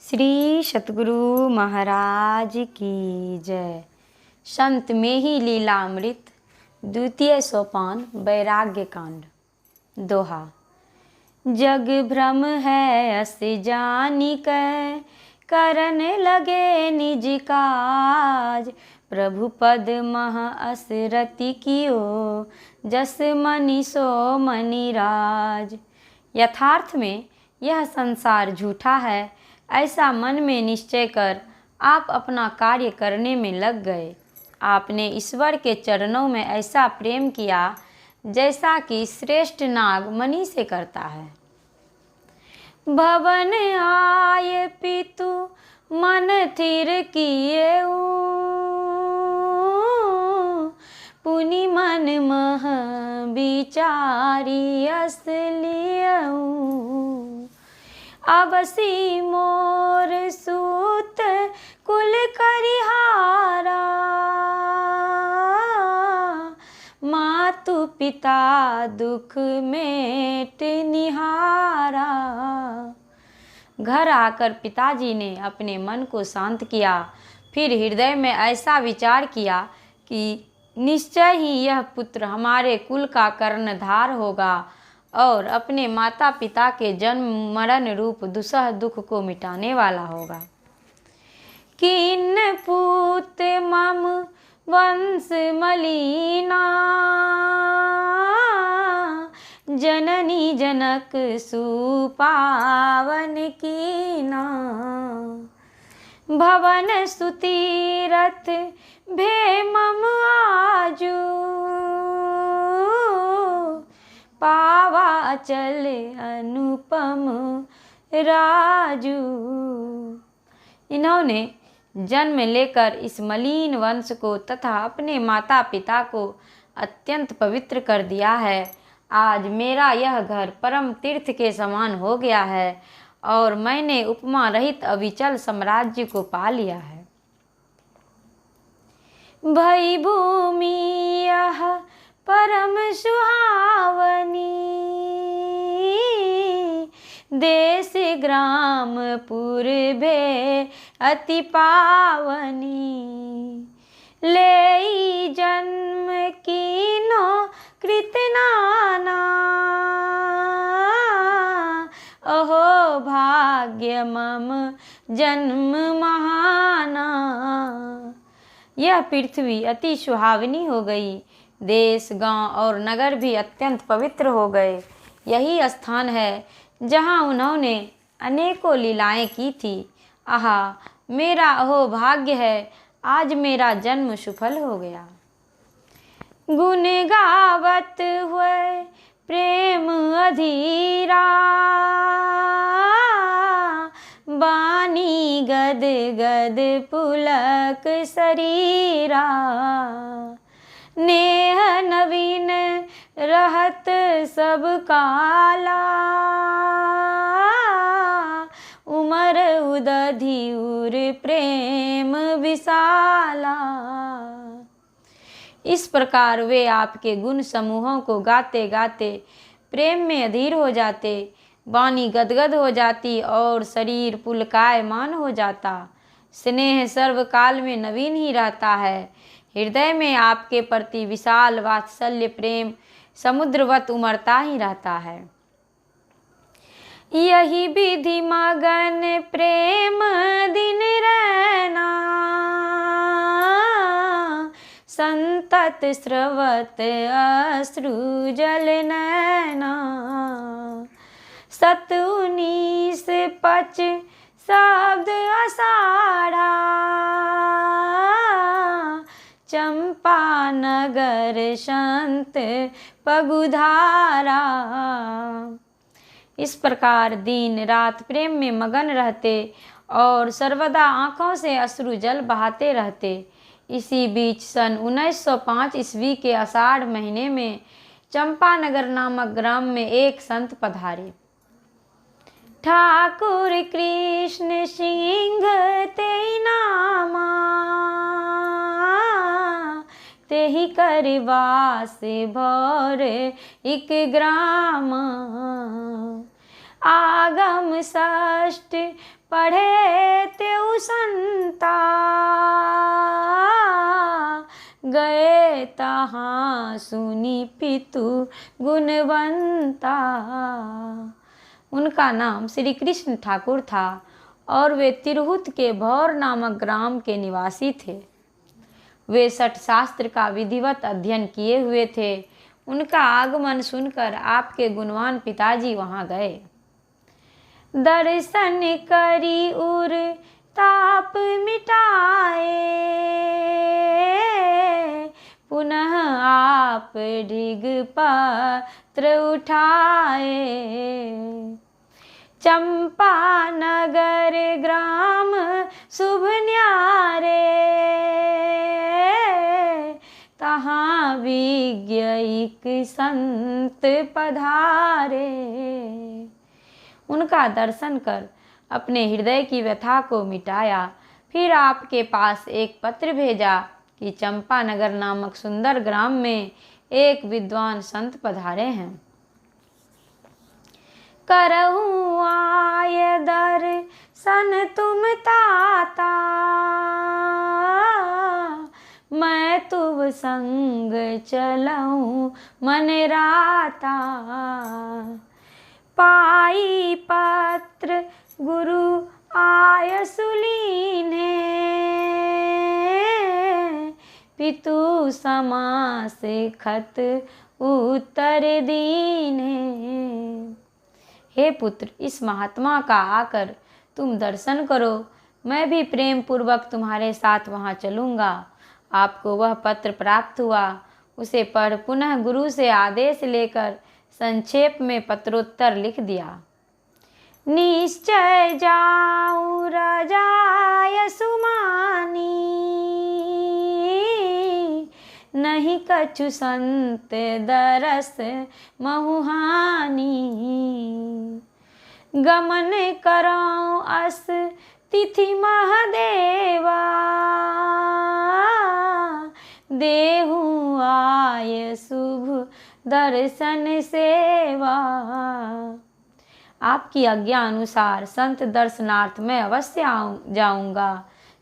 श्री सतगुरु महाराज की जय। संत में ही लीलामृत द्वितीय सोपान वैराग्य कांड। दोहा। जग भ्रम है अस जानी कै, करन लगे निज काज। प्रभु पद मह अस रति कियो, जस मनि सो मनि राज। यथार्थ में यह संसार झूठा है, ऐसा मन में निश्चय कर आप अपना कार्य करने में लग गए। आपने ईश्वर के चरणों में ऐसा प्रेम किया जैसा कि श्रेष्ठ नाग मणि से करता है। भवन आय पितु मन थिर किएऊ, पुनि मन मह विचारी अस लिएऊ। अबसी मोर सूत कुल करिहारा, मातु पिता दुख मेट निहारा। घर आकर पिताजी ने अपने मन को शांत किया, फिर हृदय में ऐसा विचार किया कि निश्चय ही यह पुत्र हमारे कुल का कर्णधार होगा और अपने माता पिता के जन्म मरण रूप दुसह दुख को मिटाने वाला होगा। किन पूत मम वंश मलिना, जननी जनक सुपावन कीना। भवन सुतीरथ भे मम आजू, पावा चल अनुपम राजू। इन्होंने जन्म लेकर इस मलिन वंश को तथा अपने माता पिता को अत्यंत पवित्र कर दिया है। आज मेरा यह घर परम तीर्थ के समान हो गया है और मैंने उपमा रहित अविचल साम्राज्य को पा लिया है। भई भूमि यह परम सुहावनी, देश ग्राम पूर्वे अति पावनी। ले जन्म कीनो कृत नाना, अहो भाग्य मम जन्म महाना। यह पृथ्वी अति सुहावनी हो गई, देश गांव और नगर भी अत्यंत पवित्र हो गए। यही स्थान है जहां उन्होंने अनेकों लीलाएं की थी। आहा, मेरा अहो भाग्य है, आज मेरा जन्म सफल हो गया। गुण गावत हुए प्रेम अधीरा, बानी गद गद पुलक शरीरा। नेह नवीन रहत सब काला, उमर उदधि उर प्रेम विशाला। इस प्रकार वे आपके गुण समूहों को गाते गाते प्रेम में अधीर हो जाते, वाणी गदगद हो जाती और शरीर पुलकायमान हो जाता। स्नेह सर्वकाल में नवीन ही रहता है। हृदय में आपके प्रति विशाल वात्सल्य प्रेम समुद्रवत उमड़ता ही रहता है। यही विधि मगन प्रेम दिन रहना, संतत स्रवत अश्रु जल नैना। 19 पच शब्द आषाढ़ा, चंपा नगर संत पगुधारा। इस प्रकार दिन रात प्रेम में मगन रहते और सर्वदा आँखों से अश्रु जल बहाते रहते। इसी बीच सन 1905 ईस्वी के आषाढ़ महीने में चंपानगर नामक ग्राम में एक संत पधारे। ठाकुर कृष्ण सिंह ते नामा, तेहि करवास भौर इक ग्राम। आगम षष्ठ पढ़े तेउ संता, गए तहाँ सुनी पितु गुणवंता। उनका नाम श्री कृष्ण ठाकुर था और वे तिरहुत के भौर नामक ग्राम के निवासी थे। वे 6 शास्त्र का विधिवत अध्ययन किए हुए थे। उनका आगमन सुनकर आपके गुणवान पिताजी वहां गए। दर्शन करी उर ताप मिटाए, पुनः आप ढिग पत्र उठाए। चंपा नगर ग्राम शुभ न्यारे, तहाँ विज्ञायिक संत पधारे। उनका दर्शन कर अपने हृदय की व्यथा को मिटाया। फिर आपके पास एक पत्र भेजा कि चंपा नगर नामक सुंदर ग्राम में एक विद्वान संत पधारे हैं। करहूँ आय दर्शन तुम ताता, मैं तुव संग चलऊँ मन राता। पाई पत्र गुरु आय सुलीने, पितु समास खत उत्तर दीने। हे पुत्र, इस महात्मा का आकर तुम दर्शन करो, मैं भी प्रेम पूर्वक तुम्हारे साथ वहाँ चलूँगा। आपको वह पत्र प्राप्त हुआ, उसे पढ़ पुनः गुरु से आदेश लेकर संक्षेप में पत्रोत्तर लिख दिया। निश्चय जाऊँ रजाय सुमानी, नहीं कछु संत दरस महुहानी। गमन करऊँ अस तिथि महादेवा, देहूँ आय शुभ दर्शन सेवा। आपकी आज्ञा अनुसार संत दर्शनार्थ मैं अवश्य जाऊंगा,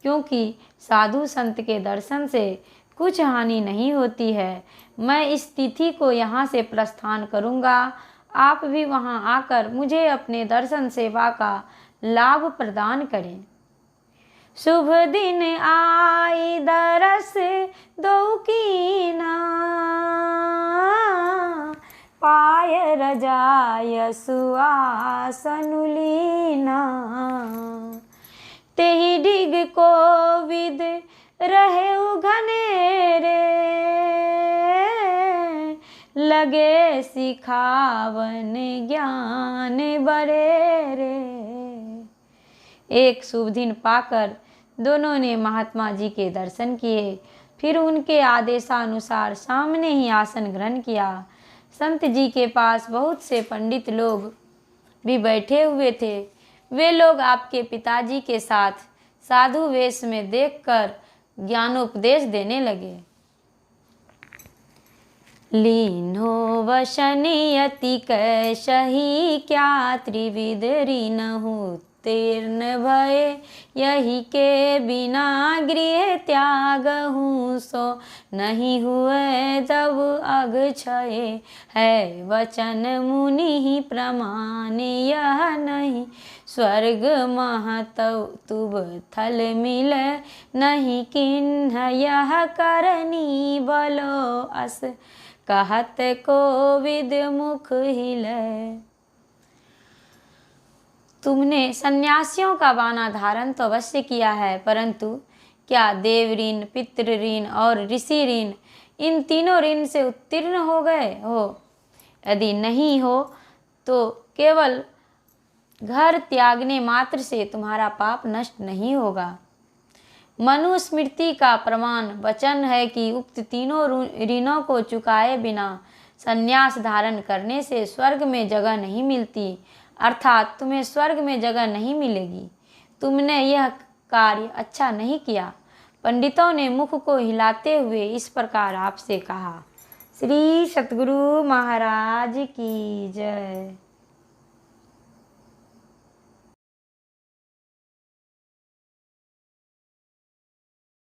क्योंकि साधु संत के दर्शन से कुछ हानि नहीं होती है। मैं इस तिथि को यहाँ से प्रस्थान करूँगा। आप भी वहाँ आकर मुझे अपने दर्शन सेवा का लाभ प्रदान करें। शुभ दिन आई दरस दो कीना, पाय रजाय सुआसन लीना। तेहि डिग को विद रहे घनेरे, लगे सिखावन ज्ञान बरेरे। एक शुभ दिन पाकर दोनों ने महात्मा जी के दर्शन किए। फिर उनके आदेशानुसार सामने ही आसन ग्रहण किया। संत जी के पास बहुत से पंडित लोग भी बैठे हुए थे। वे लोग आपके पिताजी के साथ साधु वेश में देखकर ज्ञानोपदेश देने लगे। लीनो वशनि अति कैसही, क्या त्रिविध ऋणहु तीर्ण भय। यही के बिना गृह त्यागहूँ, सो नहीं हुए जब अगछय। है वचन मुनि प्रमाण यह नहीं, स्वर्ग महतुब थल मिल नहीं। किन्ह यह करनी बलो अस, कहत कोविद मुख हिले। तुमने सन्यासियों का बाना धारण तो अवश्य किया है, परंतु क्या देव ऋण, पितृ ऋण और ऋषि ऋण, इन तीनों ऋण से उत्तीर्ण हो गए हो? यदि नहीं हो तो केवल घर त्यागने मात्र से तुम्हारा पाप नष्ट नहीं होगा। मनुस्मृति का प्रमाण वचन है कि उक्त तीनों ऋणों को चुकाए बिना संन्यास धारण करने से स्वर्ग में जगह नहीं मिलती, अर्थात तुम्हें स्वर्ग में जगह नहीं मिलेगी। तुमने यह कार्य अच्छा नहीं किया। पंडितों ने मुख को हिलाते हुए इस प्रकार आपसे कहा। श्री सतगुरु महाराज की जय।